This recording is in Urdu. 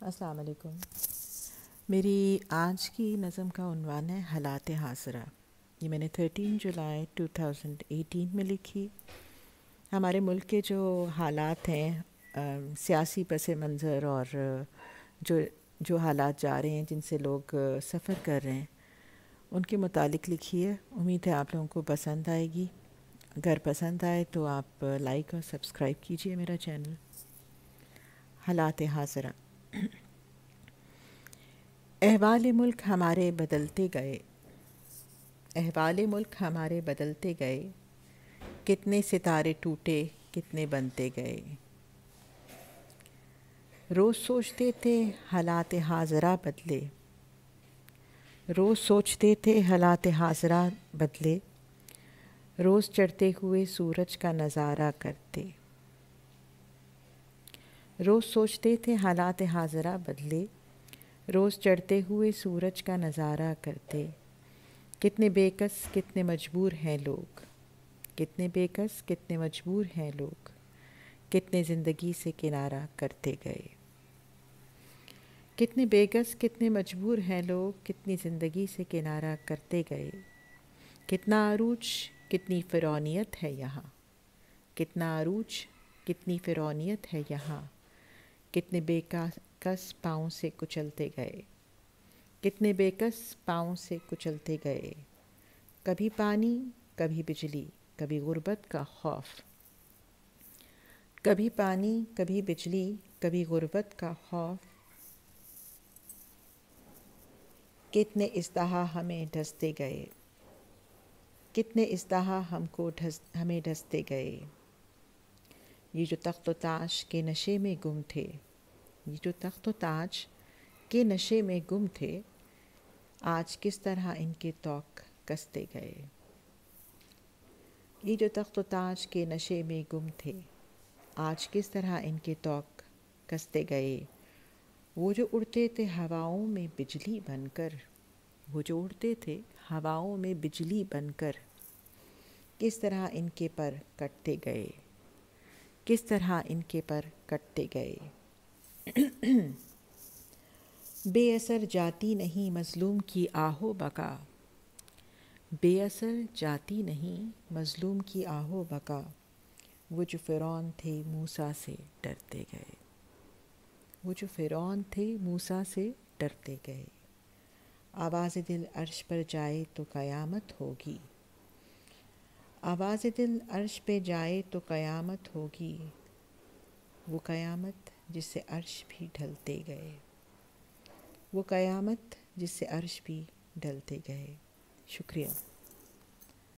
السلام علیکم۔ میری آج کی نظم کا عنوان ہے حالات حاضرہ۔ یہ میں نے 13 جولائی 2018 میں لکھی۔ ہمارے ملک کے جو حالات ہیں، سیاسی پس منظر اور جو حالات جا رہے ہیں، جن سے لوگ سفر کر رہے ہیں، ان کے متعلق لکھی ہے۔ امید ہے آپ لوگوں کو پسند آئے گی۔ اگر پسند آئے تو آپ لائک اور سبسکرائب کیجئے میرا چینل۔ حالات حاضرہ۔ احوال ملک ہمارے بدلتے گئے، احوال ملک ہمارے بدلتے گئے، کتنے ستارے ٹوٹے کتنے بنتے گئے۔ روز سوچتے تھے حالات حاضرہ بدلے، روز سوچتے تھے حالات حاضرہ بدلے، روز چڑھتے ہوئے سورج کا نظارہ کرتے۔ روز سوچتے تھے حالات حاضرہ بدلے، روز چڑھتے ہوئے سورج کا نظارہ کرتے۔ کتنے بے کس کتنے مجبور ہیں لوگ، کتنے بے کس کتنے مجبور ہیں لوگ، کتنے زندگی سے کنارہ کرتے گئے۔ کتنے بے کس کتنے مجبور ہیں لوگ، کتنی زندگی سے کنارہ کرتے گئے۔ کتنا عروج کتنی فرعونیت ہے یہاں، کتنا عروج کتنی فرعونیت ہے یہاں، کتنے بے کس پاؤں سے کچلتے گئے، کتنے بے کس پاؤں سے کچلتے گئے۔ کبھی پانی کبھی بجلی کبھی غربت کا خوف، کبھی پانی کبھی بجلی کبھی غربت کا خوف۔ کتنے ازدہا ہمیں ڈھستے گئے، کتنے ازدہا ہمیں ڈھستے گئے۔ یہ جو تخت و تاج کے نشے میں گم تھے، یہ جو تخت و تاج کے نشے میں گم تھے، آج کس طرح ان کے طوق کستے گئے۔ یہ جو تخت و تاج کے نشے میں گم تھے، آج کس طرح ان کے طوق کستے گئے۔ وہ جو اڑتے تھے ہواؤں میں بجلی بن کر، وہ جو اڑتے تھے ہواؤں میں بجلی بن کر، کس طرح ان کے پر کٹتے گئے، کس طرح ان کے پر کٹتے گئے۔ بے اثر جاتی نہیں مظلوم کی آہ و بکا، بے اثر جاتی نہیں مظلوم کی آہ و بکا۔ وہ جو فرعون تھے موسیٰ سے ڈرتے گئے، وہ جو فرعون تھے موسیٰ سے ڈرتے گئے۔ آواز دل عرش پر جائے تو قیامت ہوگی، آواز دل عرش پہ جائے تو قیامت ہوگی۔ وہ قیامت جس سے عرش بھی ڈھلتے گئے، وہ قیامت جس سے عرش بھی ڈھلتے گئے۔ شکریہ۔